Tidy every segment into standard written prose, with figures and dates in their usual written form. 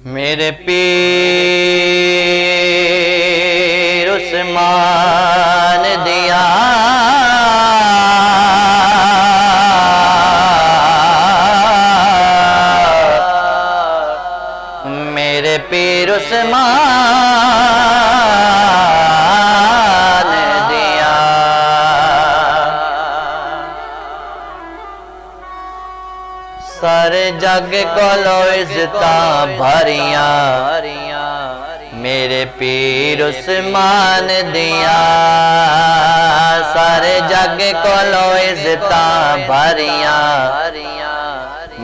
मेरे पीर उस्मान दिया मेरे पीर उस्मान दिया सारे जग कोलो इज्जता भरिया मेरे पीर उस्मान दिया सारे जग कोलो इज्जता भरिया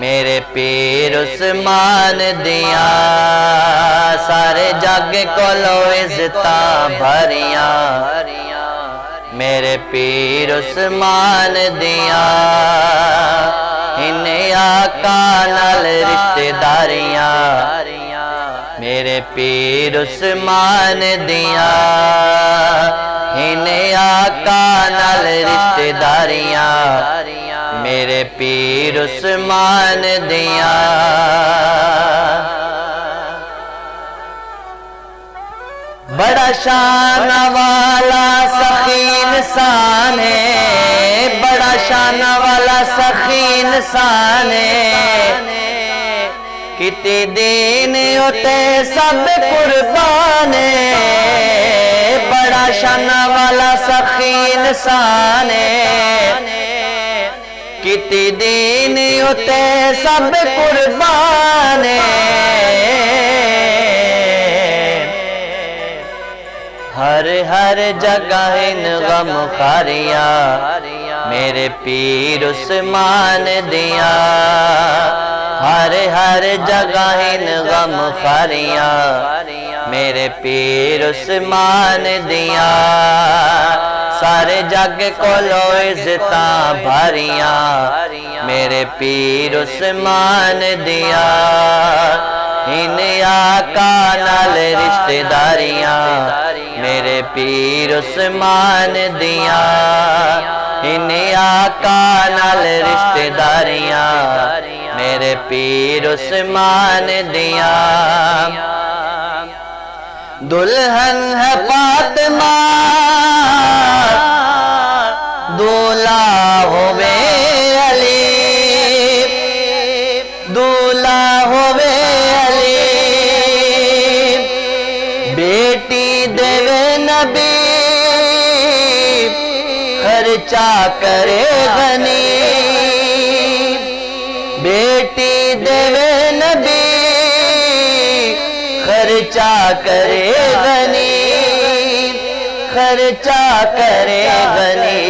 मेरे पीर उस्मान दिया सारे जग कोलो इज्जता भरिया मेरे पीर उस्मान दिया इन्हें आका नाल रिश्तेदारियां मेरे पीर उस्मान दिया इन्हें आका नाल रिश्तेदारियां मेरे पीर उस्मान दिया बड़ा शान वाला सखी इंसान है बड़ा शान वाला सखी इंसान है किते दीन उते सब कुर्बान है बड़ा शान वाला सखी इंसान है किते दीन उते सब कुर्बान है हर हर जगह इन गम खारिया मेरे पीर उस्मान दिया हर हर जगह इन गम खारिया मेरे पीर उस्मान दिया सारे जग कोलो इज्जता भरिया मेरे पीर उस्मान दिया इन आका नाल रिश्तेदारियां मेरे पीर उस्मान दिया इन आका नाल रिश्तेदारियां मेरे पीर उस्मान दिया दुल्हन है फातिमा दूल्हा होवे अली दूल्हा होवे बेटी देवे नबी खर्चा करे गनी बेटी देवे नबी खर्चा करे गनी खर्चा करे गनी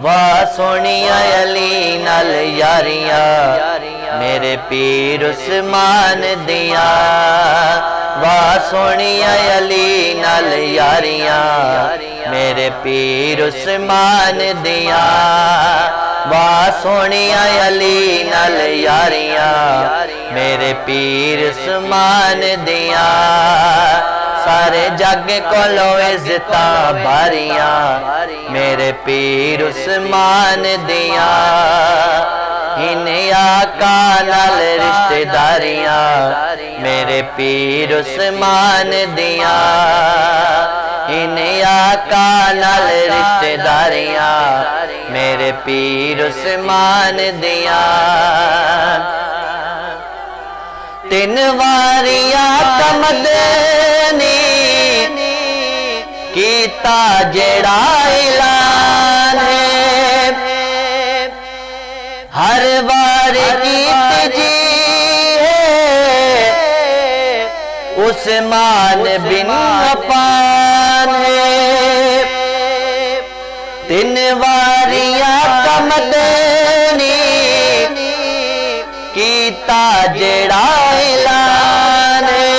वाह सोनिया अली नाल यारियां मेरे पीर उस्मान दिया वाह सोनिया अली नाल यारियां मेरे पीर उस्मान दिया वाह सोनिया अली नाल यारियां मेरे पीर उस्मान दिया सारे जग कोलो इज्जता भरिया मेरे पीर उस्मान दिया इन आका नाल रिश्तेदारियां मेरे पीर उस्मान दिया इन आका नाल रिश्तेदारियां मेरे पीर उस्मान दिया तीन वारिया कमदनी कीता जेड़ा ऐलान है हर बार कीत जी है उस्मान बिन अफान है तीन वारिया कमदनी कीता जेड़ा ऐलान है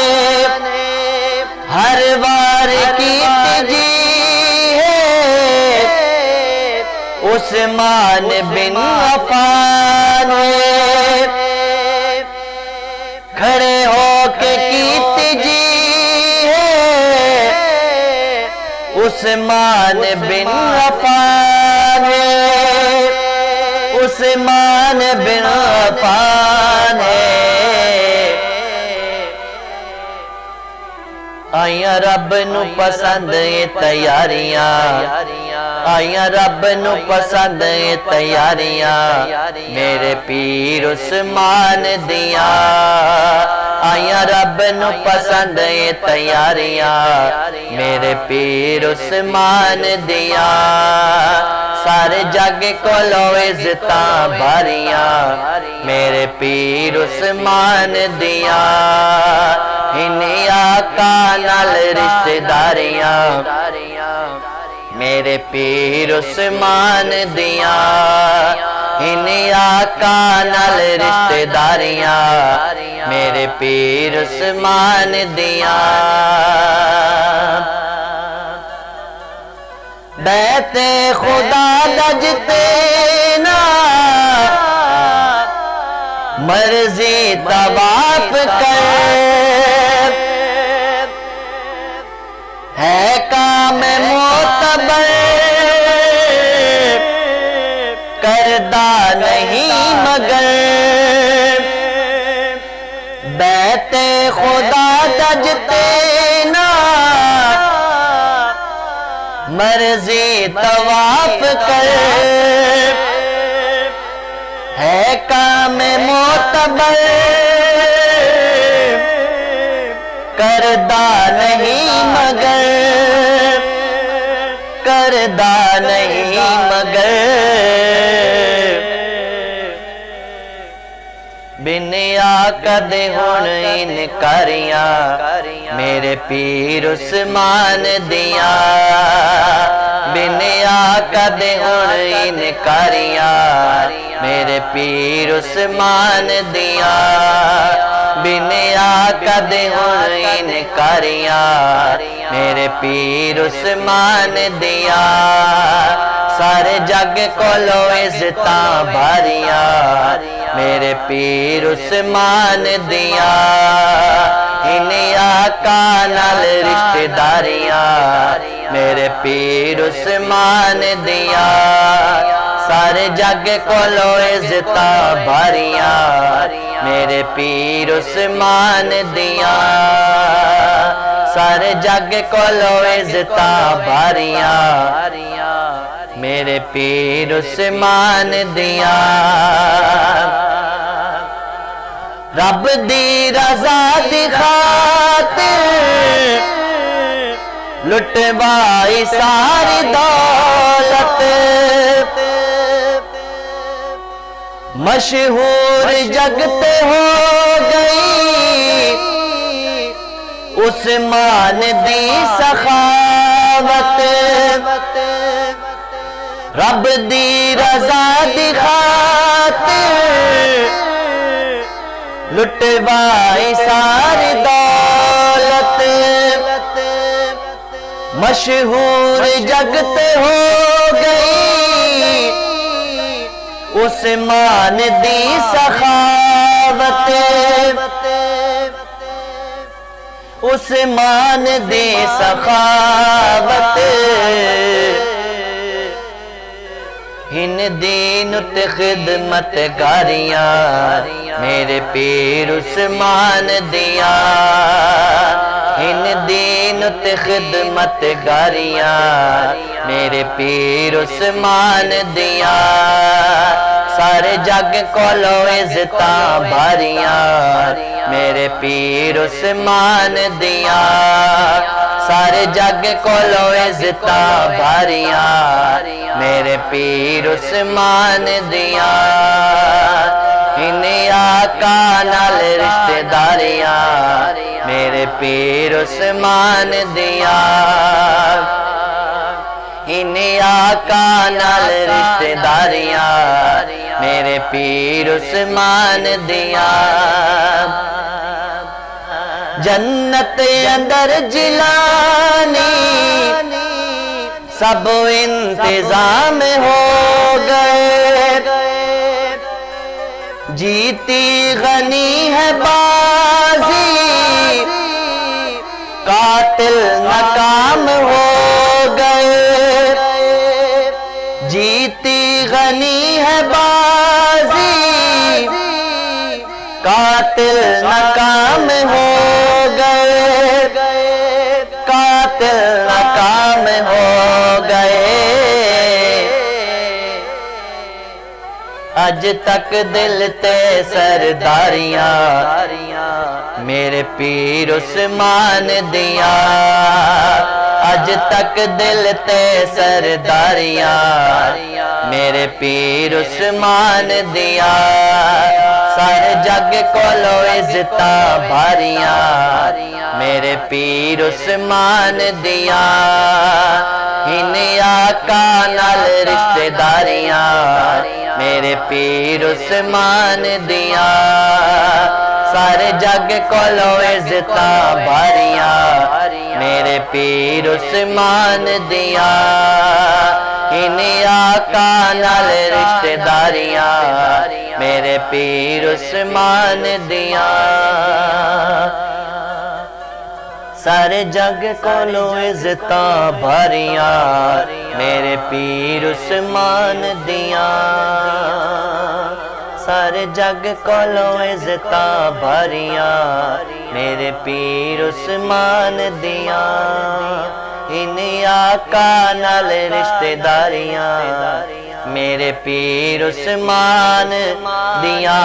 हर बार कीत जी है उस्मान बिन अफान है खड़े होके कीत जी है उस्मान बिन अफान है उस्मान बिन अफान है आइया रब नू पसंद ये तैयारियां, आइया रब नू पसंद ये तैयारियां, मेरे पीर उस्मान दिया। आइया रब नू पसंद ये तैयारियां, मेरे पीर उस्मान दिया। सारे जग कोलो इज्जतां भारियां, मेरे पीर उस्मान दिया। इन्हीं आका नाल रिश्तेदारियां, मेरे पीर उस्मान दिया। इन्हीं आका नाल रिश्तेदारियां, मेरे पीर उस्मान दिया। बैते खुदा दजते ना मर्जी तवाफ कर, है काम मोतबर करदा नहीं मगर। बैते खुदा दजते ना मर्जी तवाफ कर, है काम मोतबर करदा नहीं मगर, करदा नहीं मगर। बिन आका दे हुण इनकारियां, मेरे पीर उस्मान दिया। बिन आका दे हुण इनकारियां, मेरे पीर उस्मान दिया। बिन आका दे हुण इनकारियां, मेरे पीर उस्मान दिया। सारे जग कोलो इज्जतां भारियां, मेरे पीर उस्मान दिया। इन्हीं आका नाल रिश्तेदारियां, मेरे पीर उस्मान दिया। सारे जग कोलो इज्जतां भारियां, मेरे पीर उस्मान दिया। सारे जग कोलो इज्जतां भारियां, मेरे पीर उस्मान दिया। रब दी रज़ा दी खातिर लुटवाई सारी दौलत, मशहूर जगते हो गई उस्मान दी सखावत। रब दी रज़ा दी खातिर लुटवाई सारी दौलत, मशहूर जगते हो गई उस्मान दी सखावत। उस्मान दी सखावत, हिन दीन ते खिदमत गारियां, मेरे पीर उस्मान दिया। हिन दीन ते खिदमत गारियां, मेरे पीर उस्मान दिया। सारे जग कोलो इज्जतां भारियां, मेरे पीर उस्मान दिया। सारे जग कोलो इज्जतां भारियां, मेरे पीर उस्मान दिया। इन्हीं आका नाल रिश्तेदारियां, मेरे पीर उस्मान दिया। इन्हीं आका नाल रिश्तेदारियां, मेरे पीर उस्मान दिया। जन्नत अंदर जिलानी सब इंतजाम हो गए, जीती गनी है बाजी कातिल नाकाम हो गए। जीती गनी है बाजी कातिल नाकाम हो गए। कातिल नाकाम हो गए। अज तक दिल ते सरदारियां मेरे पीर उस्मान दिया। अज तक दिल ते सरदारियां मेरे पीर उस्मान दिया। सारे जग कोलो इज्जता भारियां मेरे पीर उस्मान दिया। इन आका नाल रिश्तेदारियां मेरे पीर उस्मान दिया। सारे जग कोलो इज्जता भारियां मेरे पीर उस्मान दिया। इन आका नाल रिश्तेदारियां मेरे पीर उस्मान दिया। सारे जग कोलो इज्जता भारियां मेरे पीर उस्मान दिया। सारे जग कोलो इज्जता भारियां मेरे पीर उस्मान दिया। इन आका नाल रिश्तेदारियां मेरे पीर उस्मान दिया।